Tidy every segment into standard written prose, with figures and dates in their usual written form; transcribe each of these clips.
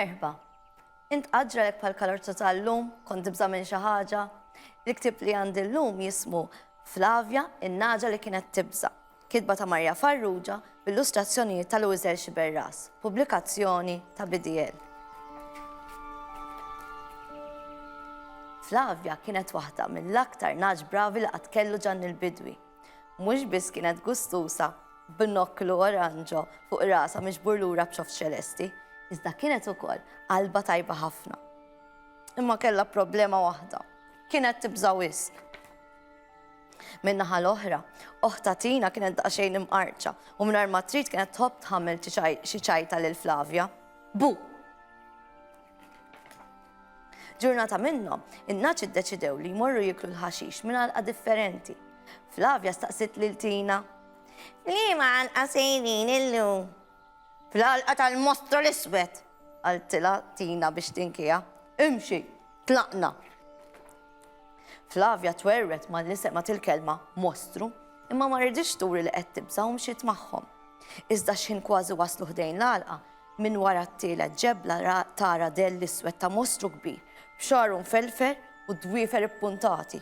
Merħba. Int qaġralek bħal-karozza tal-lum, kont tibża minn xi ħaġa. L-iktib li għandi l-lum jismu Flavja, in-naġa li kienet tibża. Kitba ta' Marja Farrugia bil-illustrazzjonijiet ta' Luizel Xiberras, pubblikazzjoni ta' BDL. Flavja kienet waħda mill-aktar naġ bravi li qatt kellu Ġanni l-Bidwi. Mhux biss kienet gustusa b'nokklu oranġo fuq rasa miġbur lura b'xoft ċelesti, iżda kienet ukoll qalba tajba ħafna. Imma kellha problema waħda, kienet tibża wisq. Min-naħa l-oħra, oħta Tina kienet daqsxejn imqarċa u mingħajr ma trid kienet tħobb tħammel xi ċajta lil Flavja. Bu! Ġurnata minnhom, in-naċ iddeċidew li jmorru jiklu l-ħaxix minn għalqa differenti. Flavja staqsit lil Tina. Liema għalqa sejrin illum? Fl-għalqa tal-mostru l-iswed, għaltila Tina biex tinkija. Imxi, tlaqna. Flavja twerret ma l-isema til-kelma mostru, imma ma rridix turi li qed tibża u mxiet magħhom. Iżda x'in kważi waslu ħdejn l-għalqa, minn wara t-tielet ġebla tara del l-iswed ta' mostru kbir, b'xaru mfelfer u dwiefer ippuntati.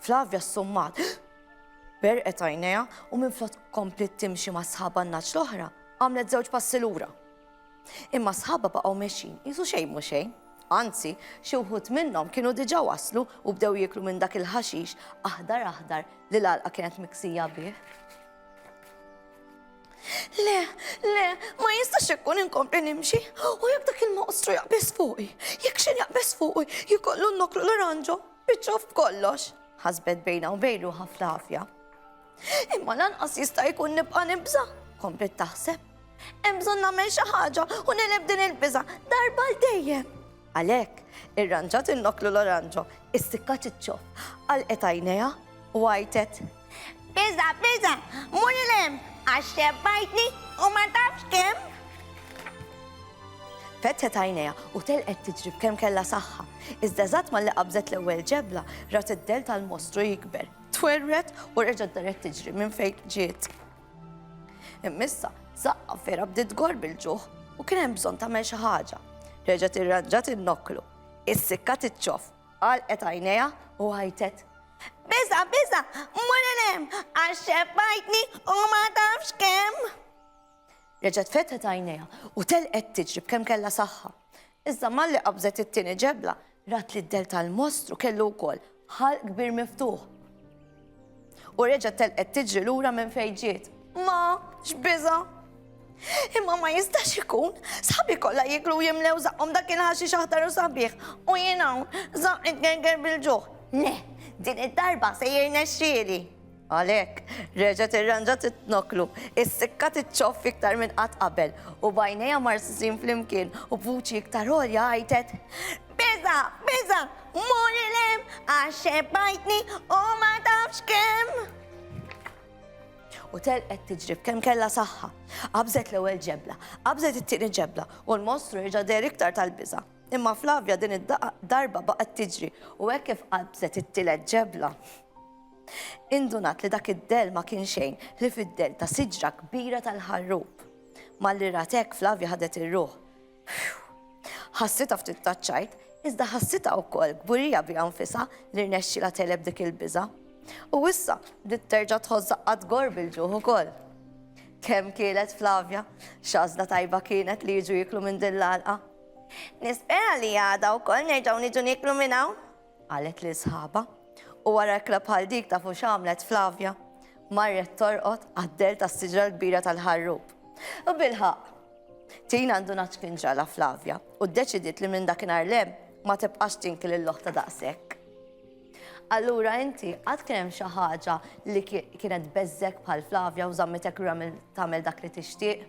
Flavja ssummat, berqet għajnejha u minflok komplet timxi ma' sħabha n-naċ l-oħra, għamlet żewġ passi lura. Imma sħabha baqgħu mexxin, qisu xejn mhu xejn. Anzi, xi wħud minnhom kienu diġà waslu u bdew jieklu minn dak il-ħaxix aħdar li l-għalqa kienet miksija bih. Le, ma jistax ikun inkompli nimxi u jekk dak il-mostru jaqbes fuqi, jekk xejn jaqbes fuqi, jkollu nnoklu l-oranġo, biċċof b'kollox, ħasbet bejna u bejn ruħha Flavja. Imma lanqas jista' jkun nibqa' nibża, komplet taħseb. Hemm bżonn nagħmel xi ħaġa u nileb din il-biża' darba l dejjem. Għalhekk, irranġat innoklu l-oranġo, istikkat iċ-ċof, għalqet għajnejha u għajtet. Biża, mur il-hemm, għax xebbajtni u ma tafx kemm. Fetħet għajnejha u telqet tiġri b'kemm kellha saħħa. Iżda eżatt malli qabżet l-ewwel ġebla, rat id-del tal-mostru jikber, twerret u reġgħet daret tiġri minn fejn ġiet. Immissa, saqqa vera bdiet gor bil-ġuħ u kien hemm bżonn tagħmel xi ħaġa. Reġgħet irranġat innoklu, issikkat iċ-ċof, għalqet għajnejha u għajtet. Biża, mur il-hemm, għax xebbajtni u ma tafx kemm. Reġgħet fetħet għajnejha u telqet tiġri b'kemm kellha saħħa. Iżda malli qabżet it-tieni ġebla, rat li d-del tal-mostru kellu wkoll ħalq kbir miftuħ. U reġgħet telqet tiġri lura minn fejn ġiet. Ma, x'biża'. Imma ma jistax ikun, sabi kollha jiklu jimlew zaqqhom dak il-ħaxix aħdar u sabiħ u jien hawn żaqt gerger bil-ġuħ. Le, din id-darba se jirnexxieli. Għalhekk, reġgħet irranġat it-tnoklu, issikkat iċ-ċoff iktar minn qatt qabel u bajnejha marsisin flimkien u b'vuċi iktar għolja għajtet. Biża, mur il-hemm għax xebbajtni u ma tafx kemm. U telqet tiġri b'kemm kellha saħħa. Qabżet l-ewwel ġebla, qabżet it-tieni ġebla u l-mostru reġa' der iktar tal-biża'. Imma Flavja din id-darba baqgħet tiġri u hekk kif qabżet it-tielet ġebla. Indunat li dak id-del ma kien xejn li fid-del ta' siġra kbira tal-ħarrub. Malli rat hekk Flavja ħadet ir-ruħ. Ħassitha ftit taċċajt, iżda ħassitha wkoll kburija biha nfisha li rnexxielha teleb dik il-biża'. U issa, bdiet terġa' tħożżaq gor bil-ġuħ ukoll. Kemm kienet Flavja, x'għażla tajba kienet li jiġu jiklu minn din l-għalqa. Nispera li għada wkoll nerġgħu niġu niklu minn hawn, qalet li sħaba. U wara ekla bħal dik tafu x'għamlet Flavja. Marret torqod għad-del tas-siġra l-kbira tal-ħarrub. U bilħaq, Tina ndunat x'kien ġara Flavja u ddeċidiet li minn dakinhar lem ma tibqax tinkil il-loħta daqshekk. Allura inti għad kien hemm xi ħaġa li kienet beżżek bħal Flavja u żammitek lura tagħmel dak li tixtieq?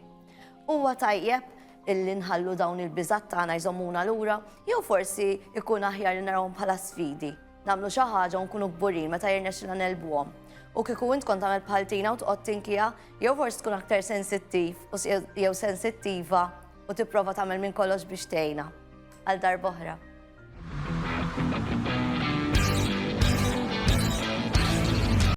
Huwa tajjeb illi nħallu dawn il-biżat tagħna jżommuna lura, jew forsi jkun aħjar li narawhom bħala sfidi, nagħmlu xi ħaġa u nkunu kburin meta jirnexxilna nelbuhom. U kieku int kont tagħmel bħal Tina u toqgħod tinkija, jew forsi tkun aktar sensittiv jew sensittiva u tipprova tagħmel minn kollox biex tgħinha. Għal darb'oħra.